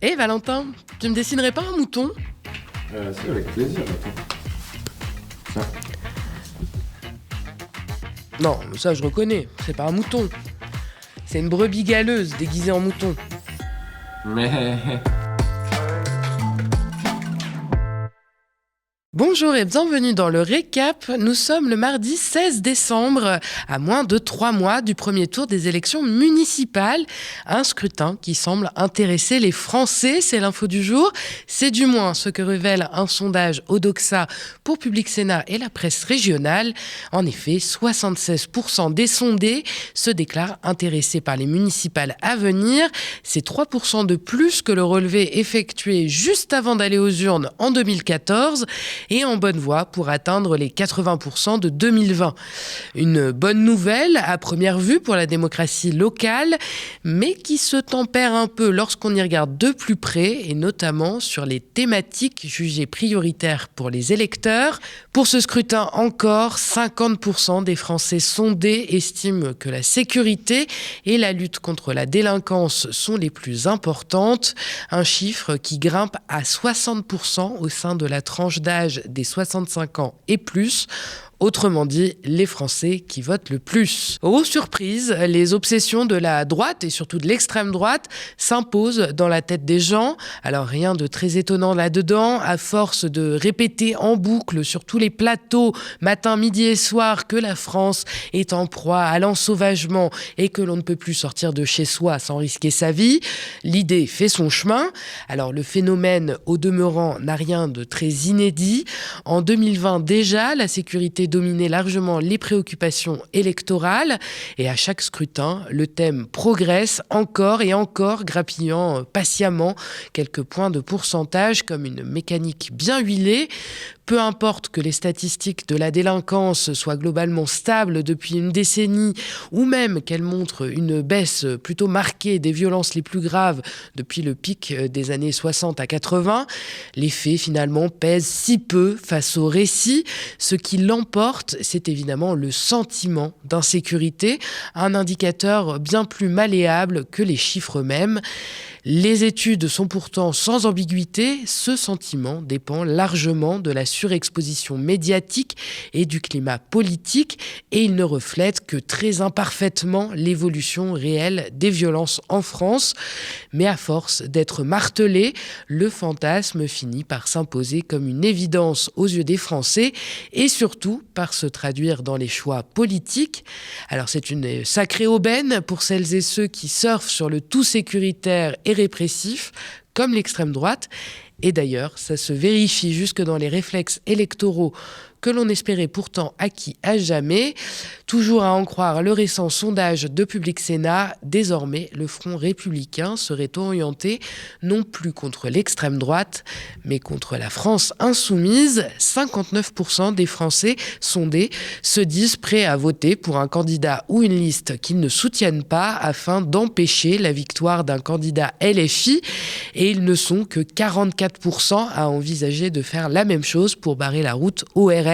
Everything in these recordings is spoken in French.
Hé Valentin, tu me dessinerais pas un mouton ? C'est avec plaisir. Tiens. Non, ça je reconnais, c'est pas un mouton. C'est une brebis galeuse déguisée en mouton. Mais... Bonjour et bienvenue dans le récap. Nous sommes le mardi 16 décembre, à moins de 3 mois du premier tour des élections municipales. Un scrutin qui semble intéresser les Français, c'est l'info du jour. C'est du moins ce que révèle un sondage Odoxa pour Public Sénat et la presse régionale. En effet, 76% des sondés se déclarent intéressés par les municipales à venir. C'est 3% de plus que le relevé effectué juste avant d'aller aux urnes en 2014. Et en bonne voie pour atteindre les 80% de 2020. Une bonne nouvelle à première vue pour la démocratie locale, mais qui se tempère un peu lorsqu'on y regarde de plus près, et notamment sur les thématiques jugées prioritaires pour les électeurs. Pour ce scrutin encore, 50% des Français sondés estiment que la sécurité et la lutte contre la délinquance sont les plus importantes. Un chiffre qui grimpe à 60% au sein de la tranche d'âge des 65 ans et plus. Autrement dit, les Français qui votent le plus. Aux surprises, les obsessions de la droite et surtout de l'extrême droite s'imposent dans la tête des gens. Alors rien de très étonnant là-dedans, à force de répéter en boucle sur tous les plateaux, matin, midi et soir, que la France est en proie à l'ensauvagement et que l'on ne peut plus sortir de chez soi sans risquer sa vie. L'idée fait son chemin. Alors le phénomène, au demeurant, n'a rien de très inédit. En 2020 déjà, la sécurité dominait largement les préoccupations électorales et à chaque scrutin, le thème progresse encore et encore, grappillant patiemment quelques points de pourcentage comme une mécanique bien huilée. Peu importe que les statistiques de la délinquance soient globalement stables depuis une décennie ou même qu'elles montrent une baisse plutôt marquée des violences les plus graves depuis le pic des années 60 à 80, les faits finalement pèsent si peu face au récit. Ce qui l'emporte, c'est évidemment le sentiment d'insécurité, un indicateur bien plus malléable que les chiffres eux-mêmes. Les études sont pourtant sans ambiguïté, ce sentiment dépend largement de la surexposition médiatique et du climat politique et il ne reflète que très imparfaitement l'évolution réelle des violences en France. Mais à force d'être martelé, le fantasme finit par s'imposer comme une évidence aux yeux des Français et surtout par se traduire dans les choix politiques. Alors c'est une sacrée aubaine pour celles et ceux qui surfent sur le tout sécuritaire et répressif, comme l'extrême droite. Et d'ailleurs, ça se vérifie jusque dans les réflexes électoraux que l'on espérait pourtant acquis à jamais. Toujours à en croire le récent sondage de Public Sénat, désormais le Front républicain serait orienté non plus contre l'extrême droite, mais contre la France insoumise. 59% des Français sondés se disent prêts à voter pour un candidat ou une liste qu'ils ne soutiennent pas afin d'empêcher la victoire d'un candidat LFI. Et ils ne sont que 44% à envisager de faire la même chose pour barrer la route au RN.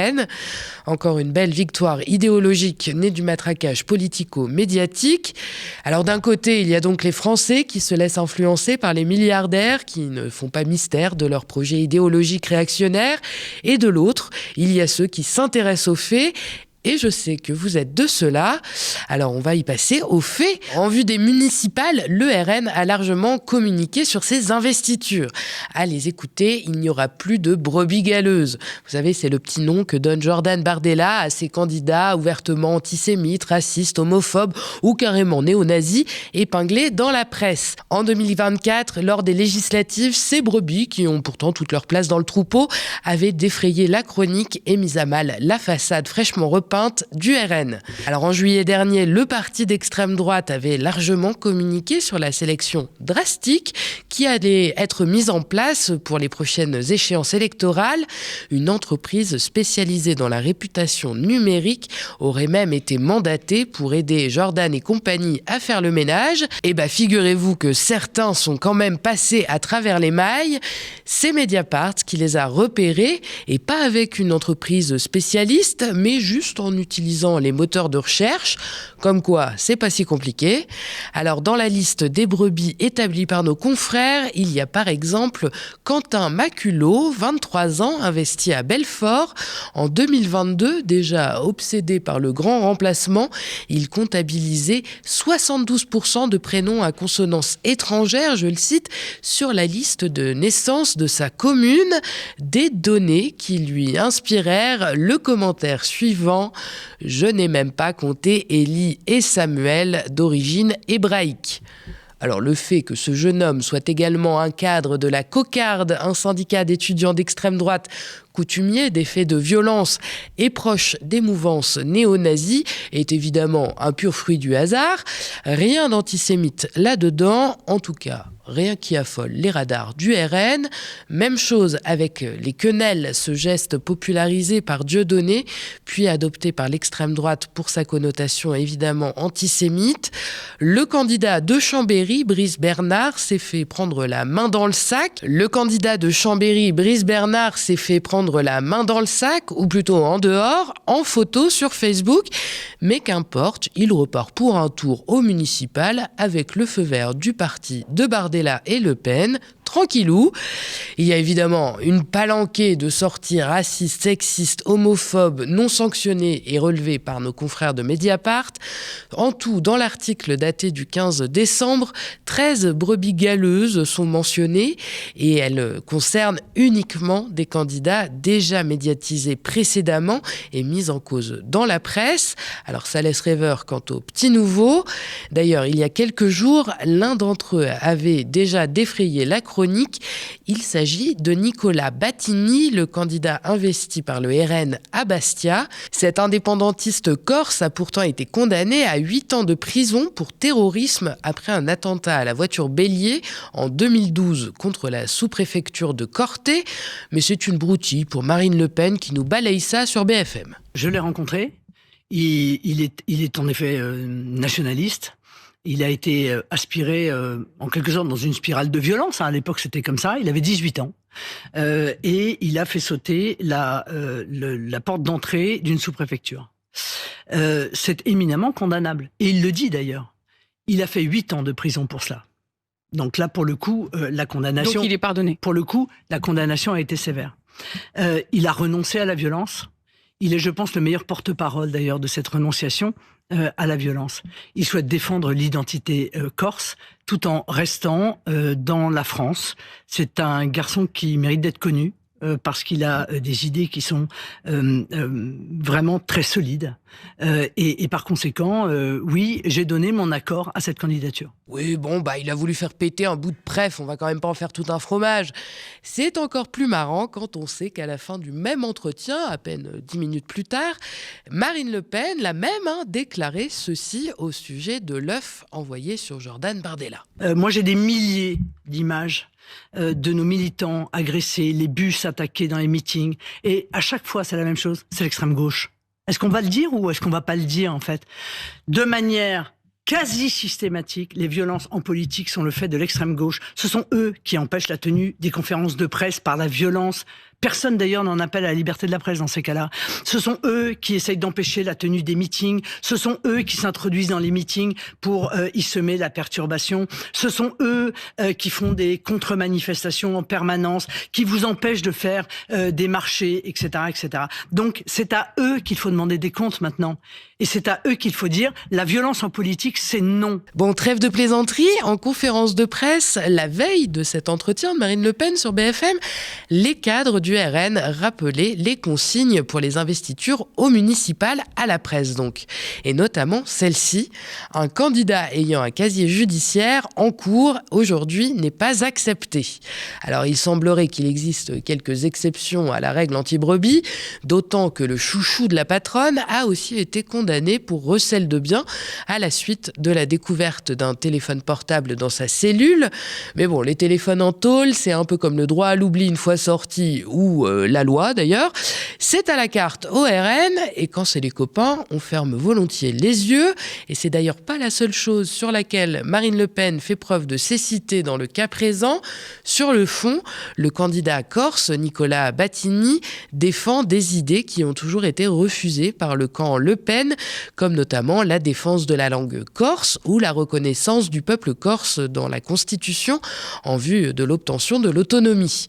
Encore une belle victoire idéologique née du matraquage politico-médiatique. Alors d'un côté, il y a donc les Français qui se laissent influencer par les milliardaires qui ne font pas mystère de leurs projets idéologiques réactionnaires. Et de l'autre, il y a ceux qui s'intéressent aux faits. Et je sais que vous êtes de ceux-là. Alors on va y passer aux faits. En vue des municipales, le RN a largement communiqué sur ses investitures. À les écouter, il n'y aura plus de brebis galeuses. Vous savez, c'est le petit nom que donne Jordan Bardella à ses candidats ouvertement antisémites, racistes, homophobes ou carrément néo-nazis, épinglés dans la presse. En 2024, lors des législatives, ces brebis, qui ont pourtant toute leur place dans le troupeau, avaient défrayé la chronique et mis à mal la façade fraîchement repeinte du RN. Alors en juillet dernier, le parti d'extrême droite avait largement communiqué sur la sélection drastique qui allait être mise en place pour les prochaines échéances électorales. Une entreprise spécialisée dans la réputation numérique aurait même été mandatée pour aider Jordan et compagnie à faire le ménage. Et figurez-vous que certains sont quand même passés à travers les mailles. C'est Mediapart qui les a repérés et pas avec une entreprise spécialiste, mais juste en utilisant les moteurs de recherche. Comme quoi, c'est pas si compliqué. Alors, dans la liste des brebis établie par nos confrères, il y a par exemple Quentin Maculot, 23 ans, investi à Belfort. En 2022, déjà obsédé par le grand remplacement, il comptabilisait 72% de prénoms à consonance étrangère, je le cite, sur la liste de naissance de sa commune. Des données qui lui inspirèrent le commentaire suivant: « Je n'ai même pas compté Élie et Samuel d'origine hébraïque ». Alors le fait que ce jeune homme soit également un cadre de la Cocarde, un syndicat d'étudiants d'extrême droite coutumier des faits de violence et proche des mouvances néo-nazies, est évidemment un pur fruit du hasard. Rien d'antisémite là-dedans, en tout cas. Rien qui affole les radars du RN. Même chose avec les quenelles, ce geste popularisé par Dieudonné, puis adopté par l'extrême droite pour sa connotation évidemment antisémite. Le candidat de Chambéry, Brice Bernard, s'est fait prendre la main dans le sac. Ou plutôt en dehors, en photo sur Facebook. Mais qu'importe, il repart pour un tour au municipal avec le feu vert du parti de Bardella et Le Pen. Tranquillou. Il y a évidemment une palanquée de sorties racistes, sexistes, homophobes, non sanctionnées et relevées par nos confrères de Mediapart. En tout, dans l'article daté du 15 décembre, 13 brebis galeuses sont mentionnées et elles concernent uniquement des candidats déjà médiatisés précédemment et mis en cause dans la presse. Alors ça laisse rêveur quant aux petits nouveaux. D'ailleurs, il y a quelques jours, l'un d'entre eux avait déjà défrayé la chronique. Il s'agit de Nicolas Battini, le candidat investi par le RN à Bastia. Cet indépendantiste corse a pourtant été condamné à 8 ans de prison pour terrorisme après un attentat à la voiture bélier en 2012 contre la sous-préfecture de Corté. Mais c'est une broutille pour Marine Le Pen qui nous balaye ça sur BFM. Je l'ai rencontré. Il est en effet nationaliste. Il a été aspiré, en quelque sorte, dans une spirale de violence. À l'époque, c'était comme ça. Il avait 18 ans. Et il a fait sauter la porte d'entrée d'une sous-préfecture. C'est éminemment condamnable. Et il le dit d'ailleurs. Il a fait 8 ans de prison pour cela. Donc là, pour le coup, la condamnation... Donc il est pardonné. Pour le coup, la condamnation a été sévère. Il a renoncé à la violence. Il est, je pense, le meilleur porte-parole d'ailleurs de cette renonciation à la violence. Il souhaite défendre l'identité corse tout en restant dans la France. C'est un garçon qui mérite d'être connu parce qu'il a des idées qui sont vraiment très solides. Et par conséquent, oui, j'ai donné mon accord à cette candidature. Oui, bon, il a voulu faire péter un bout de préf, on va quand même pas en faire tout un fromage. C'est encore plus marrant quand on sait qu'à la fin du même entretien, à peine 10 minutes plus tard, Marine Le Pen, la même, déclaré ceci au sujet de l'œuf envoyé sur Jordan Bardella. Moi, j'ai des milliers d'images de nos militants agressés, les bus attaqués dans les meetings. Et à chaque fois, c'est la même chose, c'est l'extrême gauche. Est-ce qu'on va le dire ou est-ce qu'on va pas le dire, en fait? De manière quasi systématique, les violences en politique sont le fait de l'extrême gauche. Ce sont eux qui empêchent la tenue des conférences de presse par la violence. Personne d'ailleurs n'en appelle à la liberté de la presse dans ces cas-là. Ce sont eux qui essayent d'empêcher la tenue des meetings. Ce sont eux qui s'introduisent dans les meetings pour y semer la perturbation. Ce sont eux qui font des contre-manifestations en permanence, qui vous empêchent de faire des marchés, etc., etc. Donc c'est à eux qu'il faut demander des comptes maintenant. Et c'est à eux qu'il faut dire la violence en politique, c'est non. Bon, trêve de plaisanterie. En conférence de presse, la veille de cet entretien de Marine Le Pen sur BFM, les cadres du RN rappelaient les consignes pour les investitures au municipal à la presse donc. Et notamment celle-ci, un candidat ayant un casier judiciaire en cours aujourd'hui n'est pas accepté. Alors il semblerait qu'il existe quelques exceptions à la règle anti-brebis, d'autant que le chouchou de la patronne a aussi été condamné pour recel de biens à la suite de la découverte d'un téléphone portable dans sa cellule. Mais bon, les téléphones en tôle, c'est un peu comme le droit à l'oubli une fois sorti ou ou la loi d'ailleurs. C'est à la carte au RN, et quand c'est les copains, on ferme volontiers les yeux. Et c'est d'ailleurs pas la seule chose sur laquelle Marine Le Pen fait preuve de cécité dans le cas présent. Sur le fond, le candidat corse, Nicolas Battini, défend des idées qui ont toujours été refusées par le camp Le Pen, comme notamment la défense de la langue corse ou la reconnaissance du peuple corse dans la Constitution en vue de l'obtention de l'autonomie.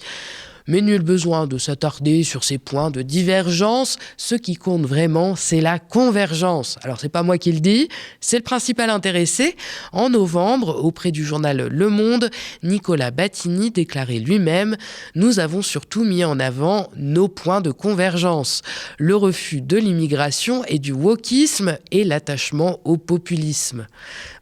Mais nul besoin de s'attarder sur ces points de divergence. Ce qui compte vraiment, c'est la convergence. Alors, c'est pas moi qui le dis, c'est le principal intéressé. En novembre, auprès du journal Le Monde, Nicolas Battini déclarait lui-même « Nous avons surtout mis en avant nos points de convergence. Le refus de l'immigration et du wokisme et l'attachement au populisme. »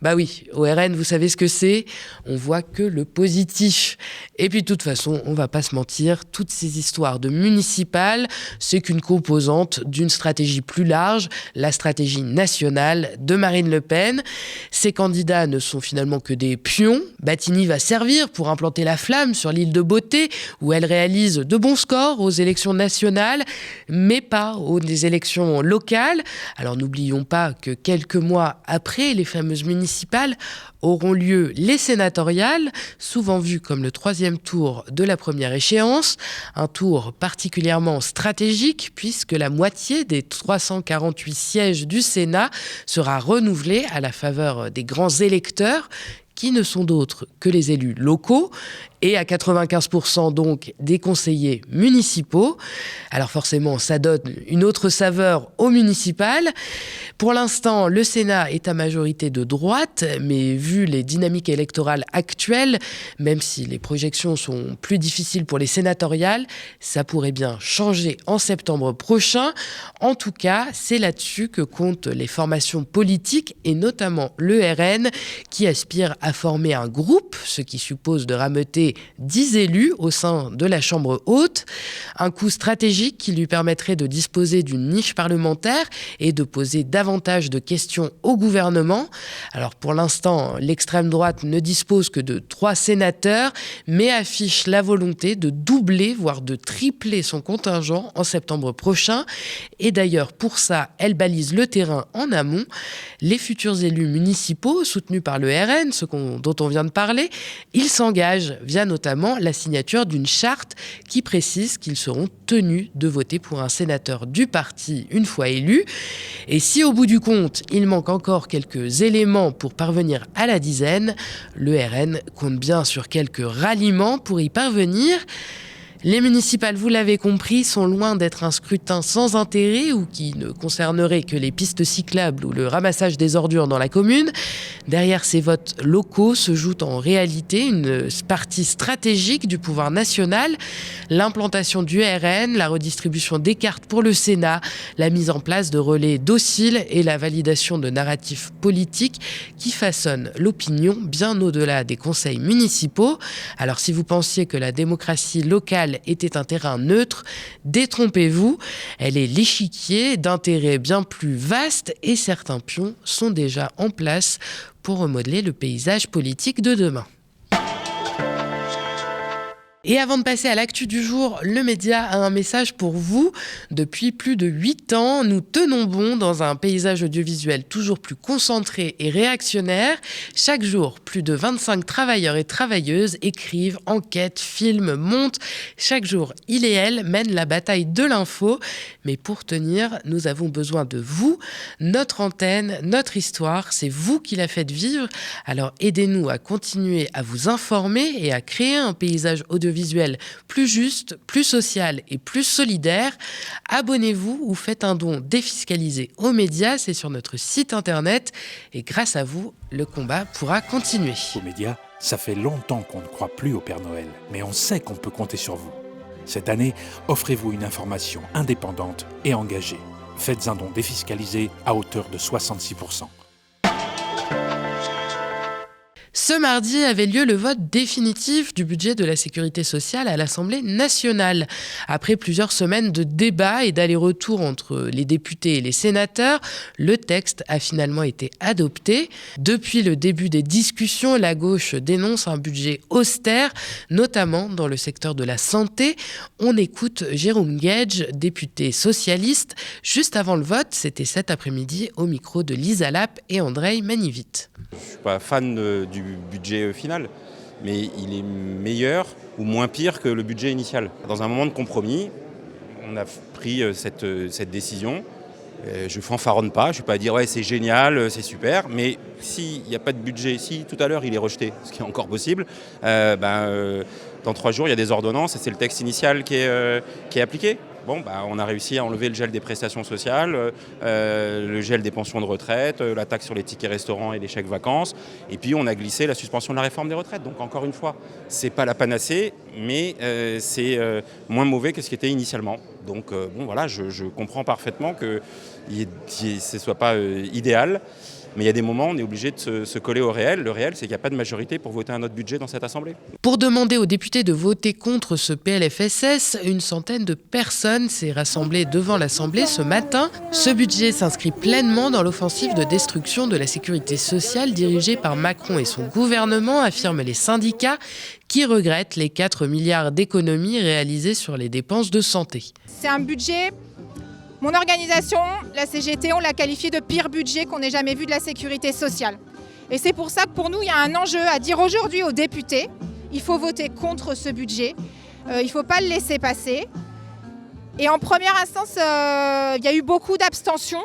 Bah oui, au RN, vous savez ce que c'est ? On voit que le positif. Et puis, de toute façon, on va pas se mentir, toutes ces histoires de municipales, c'est qu'une composante d'une stratégie plus large, la stratégie nationale de Marine Le Pen. Ces candidats ne sont finalement que des pions. Battini va servir pour implanter la flamme sur l'île de Beauté, où elle réalise de bons scores aux élections nationales, mais pas aux élections locales. Alors n'oublions pas que quelques mois après les fameuses municipales, auront lieu les sénatoriales, souvent vues comme le 3e tour de la première échéance. Un tour particulièrement stratégique puisque la moitié des 348 sièges du Sénat sera renouvelée à la faveur des grands électeurs qui ne sont d'autres que les élus locaux et à 95% donc des conseillers municipaux. Alors forcément, ça donne une autre saveur au municipal. Pour l'instant, le Sénat est à majorité de droite, mais vu les dynamiques électorales actuelles, même si les projections sont plus difficiles pour les sénatoriales, ça pourrait bien changer en septembre prochain. En tout cas, c'est là-dessus que comptent les formations politiques et notamment le RN qui aspire à former un groupe, ce qui suppose de rameuter 10 élus au sein de la Chambre haute. Un coup stratégique qui lui permettrait de disposer d'une niche parlementaire et de poser davantage de questions au gouvernement. Alors pour l'instant, l'extrême droite ne dispose que de 3 sénateurs, mais affiche la volonté de doubler, voire de tripler son contingent en septembre prochain. Et d'ailleurs, pour ça, elle balise le terrain en amont. Les futurs élus municipaux, soutenus par le RN, dont on vient de parler, ils s'engagent via notamment la signature d'une charte qui précise qu'ils seront tenus de voter pour un sénateur du parti une fois élu. Et si au bout du compte, il manque encore quelques éléments pour parvenir à la dizaine, le RN compte bien sur quelques ralliements pour y parvenir. Les municipales, vous l'avez compris, sont loin d'être un scrutin sans intérêt ou qui ne concernerait que les pistes cyclables ou le ramassage des ordures dans la commune. Derrière ces votes locaux se joue en réalité une partie stratégique du pouvoir national, l'implantation du RN, la redistribution des cartes pour le Sénat, la mise en place de relais dociles et la validation de narratifs politiques qui façonnent l'opinion bien au-delà des conseils municipaux. Alors si vous pensiez que la démocratie locale était un terrain neutre, détrompez-vous, elle est l'échiquier d'intérêts bien plus vastes et certains pions sont déjà en place pour remodeler le paysage politique de demain. Et avant de passer à l'actu du jour, le média a un message pour vous. Depuis plus de 8 ans, nous tenons bon dans un paysage audiovisuel toujours plus concentré et réactionnaire. Chaque jour, plus de 25 travailleurs et travailleuses écrivent, enquêtent, filment, montent. Chaque jour, il et elle mènent la bataille de l'info. Mais pour tenir, nous avons besoin de vous. Notre antenne, notre histoire, c'est vous qui la faites vivre. Alors aidez-nous à continuer à vous informer et à créer un paysage audiovisuel plus juste, plus social et plus solidaire. Abonnez-vous ou faites un don défiscalisé aux médias, c'est sur notre site internet et grâce à vous, le combat pourra continuer. Aux médias, ça fait longtemps qu'on ne croit plus au Père Noël, mais on sait qu'on peut compter sur vous. Cette année, offrez-vous une information indépendante et engagée. Faites un don défiscalisé à hauteur de 66%. Ce mardi avait lieu le vote définitif du budget de la sécurité sociale à l'Assemblée nationale. Après plusieurs semaines de débats et d'allers-retours entre les députés et les sénateurs, le texte a finalement été adopté. Depuis le début des discussions, la gauche dénonce un budget austère, notamment dans le secteur de la santé. On écoute Jérôme Guedj, député socialiste. Juste avant le vote, c'était cet après-midi au micro de Lisa Lapp et Andrei Manivit. Je ne suis pas fan du budget final, mais il est meilleur ou moins pire que le budget initial. Dans un moment de compromis, on a pris cette décision. Je ne fanfaronne pas, je ne suis pas à dire ouais, c'est génial, c'est super, mais s'il n'y a pas de budget, si tout à l'heure il est rejeté, ce qui est encore possible, dans 3 jours il y a des ordonnances et c'est le texte initial qui est appliqué. Bon, on a réussi à enlever le gel des prestations sociales, le gel des pensions de retraite, la taxe sur les tickets restaurants et les chèques vacances. Et puis on a glissé la suspension de la réforme des retraites. Donc encore une fois, c'est pas la panacée, mais c'est moins mauvais que ce qui était initialement. Donc voilà, je comprends parfaitement que ce ne soit pas idéal. Mais il y a des moments où on est obligé de se coller au réel. Le réel, c'est qu'il n'y a pas de majorité pour voter un autre budget dans cette Assemblée. Pour demander aux députés de voter contre ce PLFSS, une centaine de personnes s'est rassemblée devant l'Assemblée ce matin. Ce budget s'inscrit pleinement dans l'offensive de destruction de la sécurité sociale dirigée par Macron et son gouvernement, affirment les syndicats, qui regrettent les 4 milliards d'économies réalisées sur les dépenses de santé. C'est un budget... Mon organisation, la CGT, on l'a qualifié de pire budget qu'on ait jamais vu de la sécurité sociale. Et c'est pour ça que pour nous, il y a un enjeu à dire aujourd'hui aux députés, il faut voter contre ce budget, il ne faut pas le laisser passer. Et en première instance, il y a eu beaucoup d'abstentions.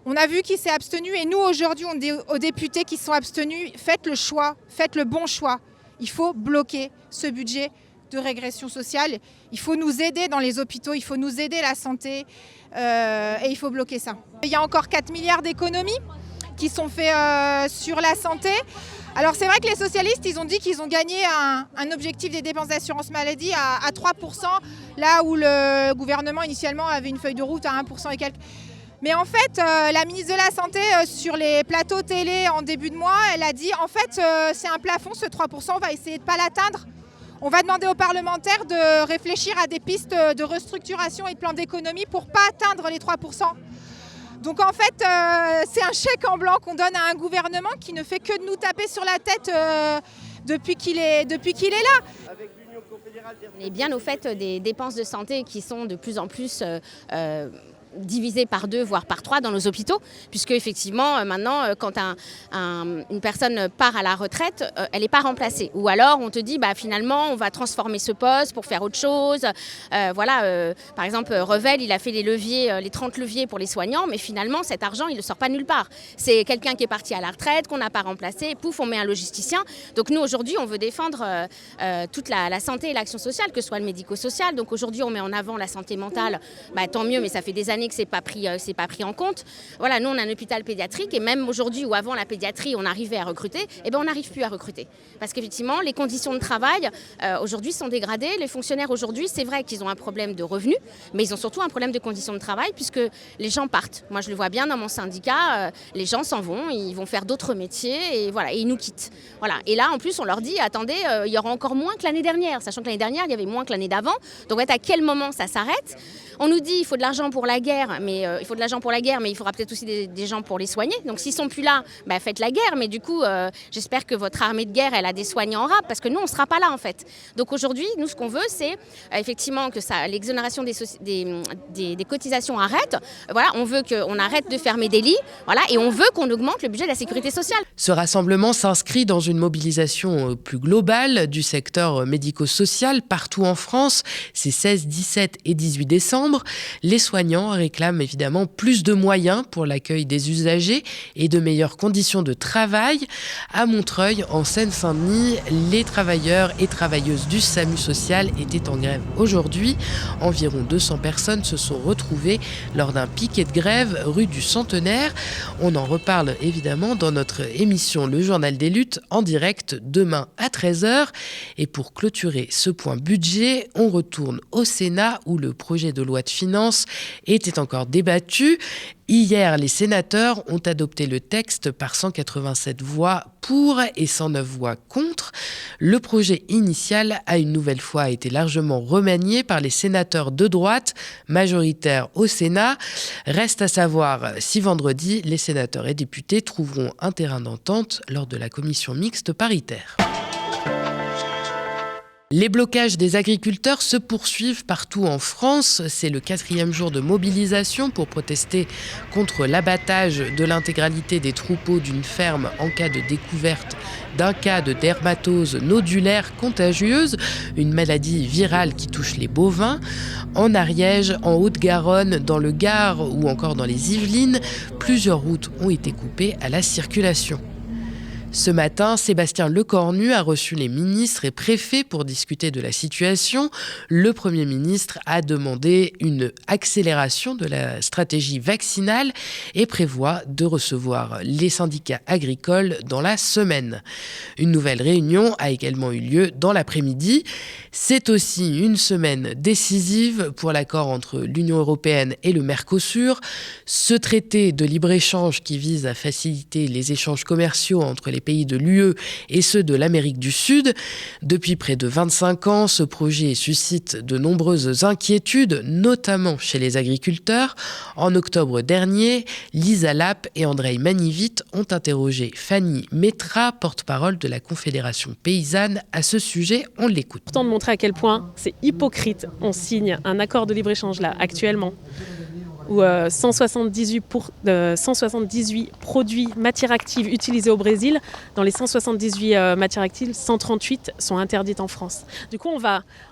On a vu qui s'est abstenu et nous aujourd'hui, on dit aux députés qui sont abstenus, faites le choix, faites le bon choix. Il faut bloquer ce budget de régression sociale. Il faut nous aider dans les hôpitaux, il faut nous aider la santé et il faut bloquer ça. Il y a encore 4 milliards d'économies qui sont faits sur la santé. Alors c'est vrai que les socialistes, ils ont dit qu'ils ont gagné un objectif des dépenses d'assurance maladie à 3%, là où le gouvernement initialement avait une feuille de route à 1% et quelques. Mais en fait, la ministre de la Santé, sur les plateaux télé en début de mois, elle a dit en fait c'est un plafond, ce 3%, on va essayer de ne pas l'atteindre. On va demander aux parlementaires de réfléchir à des pistes de restructuration et de plans d'économie pour ne pas atteindre les 3%. Donc en fait, c'est un chèque en blanc qu'on donne à un gouvernement qui ne fait que de nous taper sur la tête depuis qu'il est là. On est bien au fait des dépenses de santé qui sont de plus en plus divisé par 2, voire par 3 dans nos hôpitaux, puisque effectivement maintenant quand une personne part à la retraite, elle n'est pas remplacée. Ou alors on te dit finalement on va transformer ce poste pour faire autre chose. Par exemple Revel, il a fait les 30 leviers pour les soignants, mais finalement cet argent il ne sort pas nulle part. C'est quelqu'un qui est parti à la retraite, qu'on n'a pas remplacé, et pouf, on met un logisticien. Donc nous aujourd'hui on veut défendre toute la santé et l'action sociale, que ce soit le médico-social. Donc aujourd'hui on met en avant la santé mentale, tant mieux, mais ça fait des années que c'est pas pris en compte. Voilà, nous on a un hôpital pédiatrique et même aujourd'hui où avant la pédiatrie on arrivait à recruter, on n'arrive plus à recruter parce qu'effectivement les conditions de travail aujourd'hui sont dégradées. Les fonctionnaires aujourd'hui, c'est vrai qu'ils ont un problème de revenus, mais ils ont surtout un problème de conditions de travail puisque les gens partent. Moi je le vois bien dans mon syndicat, les gens s'en vont, ils vont faire d'autres métiers et voilà, et ils nous quittent. Voilà. Et là en plus on leur dit attendez, il y aura encore moins que l'année dernière, sachant que l'année dernière il y avait moins que l'année d'avant. Donc à quel moment ça s'arrête? On nous dit il faut de l'argent pour la guerre, mais il faudra peut-être aussi des gens pour les soigner. Donc s'ils sont plus là, faites la guerre. Mais du coup, j'espère que votre armée de guerre, elle a des soignants en rab, parce que nous, on ne sera pas là en fait. Donc aujourd'hui, nous, ce qu'on veut, c'est effectivement que l'exonération des cotisations arrête. Voilà, on veut qu'on arrête de fermer des lits. Voilà, et on veut qu'on augmente le budget de la sécurité sociale. Ce rassemblement s'inscrit dans une mobilisation plus globale du secteur médico-social partout en France. C'est 16, 17 et 18 décembre. Les soignants réclament évidemment plus de moyens pour l'accueil des usagers et de meilleures conditions de travail. À Montreuil, en Seine-Saint-Denis, les travailleurs et travailleuses du SAMU social étaient en grève aujourd'hui. Environ 200 personnes se sont retrouvées lors d'un piquet de grève rue du Centenaire. On en reparle évidemment dans notre émission Le Journal des Luttes en direct demain à 13h. Et pour clôturer ce point budget, on retourne au Sénat où le projet de loi loi de finances était encore débattue. Hier, les sénateurs ont adopté le texte par 187 voix pour et 109 voix contre. Le projet initial a une nouvelle fois été largement remanié par les sénateurs de droite, majoritaires au Sénat. Reste à savoir si vendredi, les sénateurs et députés trouveront un terrain d'entente lors de la commission mixte paritaire. Les blocages des agriculteurs se poursuivent partout en France. C'est le 4e jour de mobilisation pour protester contre l'abattage de l'intégralité des troupeaux d'une ferme en cas de découverte d'un cas de dermatose nodulaire contagieuse, une maladie virale qui touche les bovins. En Ariège, en Haute-Garonne, dans le Gard ou encore dans les Yvelines, plusieurs routes ont été coupées à la circulation. Ce matin, Sébastien Lecornu a reçu les ministres et préfets pour discuter de la situation. Le Premier ministre a demandé une accélération de la stratégie vaccinale et prévoit de recevoir les syndicats agricoles dans la semaine. Une nouvelle réunion a également eu lieu dans l'après-midi. C'est aussi une semaine décisive pour l'accord entre l'Union européenne et le Mercosur. Ce traité de libre-échange qui vise à faciliter les échanges commerciaux entre les pays de l'UE et ceux de l'Amérique du Sud. Depuis près de 25 ans, ce projet suscite de nombreuses inquiétudes, notamment chez les agriculteurs. En octobre dernier, Lisa Lapp et Andrei Manivit ont interrogé Fanny Métra, porte-parole de la Confédération paysanne. À ce sujet, on l'écoute. Important de montrer à quel point c'est hypocrite. On signe un accord de libre-échange là, actuellement, où 178 produits matières actives utilisés au Brésil. Dans les 178 matières actives, 138 sont interdites en France. Du coup,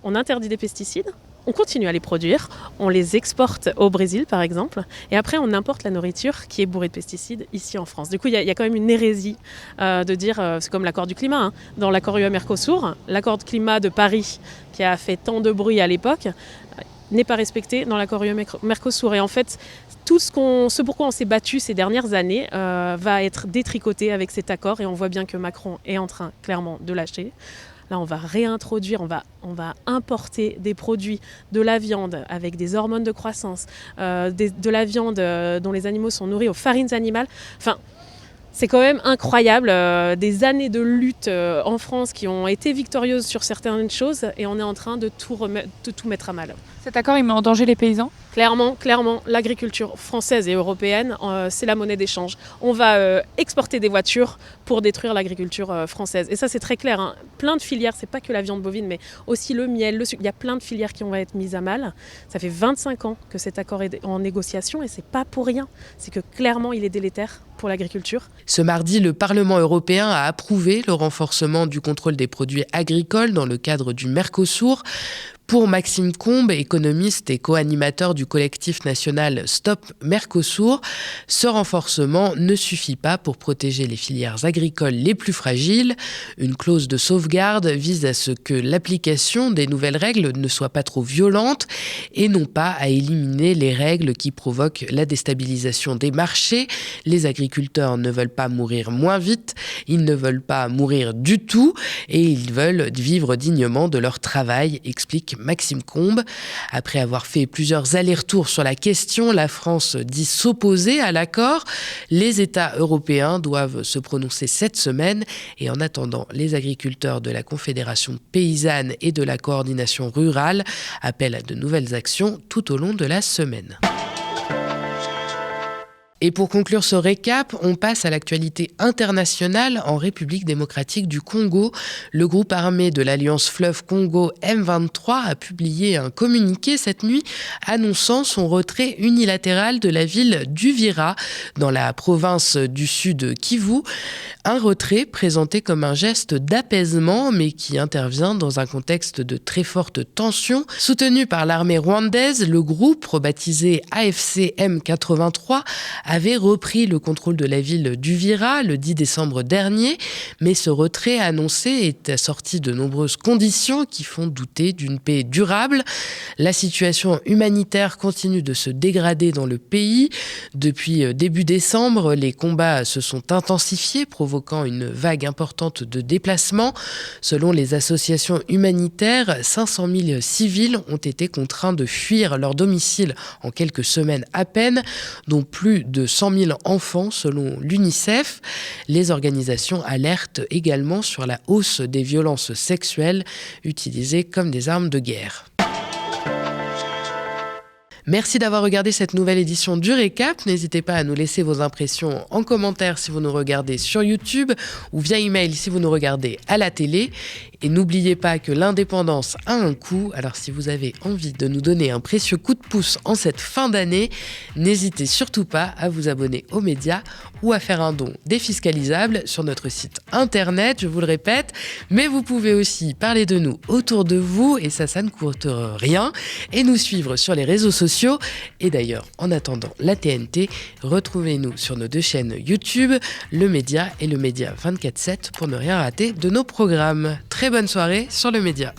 on interdit des pesticides, on continue à les produire, on les exporte au Brésil par exemple, et après on importe la nourriture qui est bourrée de pesticides ici en France. Du coup, il y a quand même une hérésie de dire, c'est comme l'accord du climat, hein. Dans l'accord UE-Mercosur, l'accord de climat de Paris qui a fait tant de bruit à l'époque, n'est pas respecté dans l'accord UE-Mercosur. Et en fait, tout ce pourquoi on s'est battu ces dernières années va être détricoté avec cet accord. Et on voit bien que Macron est en train, clairement, de lâcher. Là, on va réintroduire, on va importer des produits, de la viande avec des hormones de croissance, de la viande dont les animaux sont nourris aux farines animales. Enfin, c'est quand même incroyable, des années de lutte en France qui ont été victorieuses sur certaines choses et on est en train de tout mettre à mal. Cet accord, il met en danger les paysans ? Clairement, l'agriculture française et européenne, c'est la monnaie d'échange. On va exporter des voitures pour détruire l'agriculture française. Et ça, c'est très clair, hein. Plein de filières, c'est pas que la viande bovine, mais aussi le miel, le sucre. Il y a plein de filières qui vont être mises à mal. Ça fait 25 ans que cet accord est en négociation et c'est pas pour rien. C'est que clairement, il est délétère pour l'agriculture. Ce mardi, le Parlement européen a approuvé le renforcement du contrôle des produits agricoles dans le cadre du Mercosur. Pour Maxime Combe, économiste et co-animateur du collectif national Stop Mercosur, ce renforcement ne suffit pas pour protéger les filières agricoles les plus fragiles. Une clause de sauvegarde vise à ce que l'application des nouvelles règles ne soit pas trop violente et non pas à éliminer les règles qui provoquent la déstabilisation des marchés. Les agriculteurs ne veulent pas mourir moins vite, ils ne veulent pas mourir du tout et ils veulent vivre dignement de leur travail, explique Maxime Combe. Après avoir fait plusieurs allers-retours sur la question, la France dit s'opposer à l'accord. Les États européens doivent se prononcer cette semaine et en attendant, les agriculteurs de la Confédération paysanne et de la coordination rurale appellent à de nouvelles actions tout au long de la semaine. Et pour conclure ce récap, on passe à l'actualité internationale en République démocratique du Congo. Le groupe armé de l'Alliance Fleuve Congo M23 a publié un communiqué cette nuit annonçant son retrait unilatéral de la ville d'Uvira dans la province du Sud Kivu. Un retrait présenté comme un geste d'apaisement mais qui intervient dans un contexte de très forte tension. Soutenu par l'armée rwandaise, le groupe, rebaptisé AFC M83, avait repris le contrôle de la ville d'Uvira le 10 décembre dernier, mais ce retrait annoncé est assorti de nombreuses conditions qui font douter d'une paix durable. La situation humanitaire continue de se dégrader dans le pays. Depuis début décembre, les combats se sont intensifiés, provoquant une vague importante de déplacements. Selon les associations humanitaires, 500 000 civils ont été contraints de fuir leur domicile en quelques semaines à peine, dont plus de 100 000 enfants selon l'UNICEF. Les organisations alertent également sur la hausse des violences sexuelles utilisées comme des armes de guerre. Merci d'avoir regardé cette nouvelle édition du Récap. N'hésitez pas à nous laisser vos impressions en commentaire si vous nous regardez sur YouTube ou via email si vous nous regardez à la télé. Et n'oubliez pas que l'indépendance a un coût. Alors si vous avez envie de nous donner un précieux coup de pouce en cette fin d'année, n'hésitez surtout pas à vous abonner aux médias ou à faire un don défiscalisable sur notre site internet, je vous le répète. Mais vous pouvez aussi parler de nous autour de vous et ça ne coûte rien. Et nous suivre sur les réseaux sociaux. Et d'ailleurs, en attendant la TNT, retrouvez-nous sur nos 2 chaînes YouTube, Le Média et Le Média 24/7 pour ne rien rater de nos programmes. Très bonne soirée sur Le Média.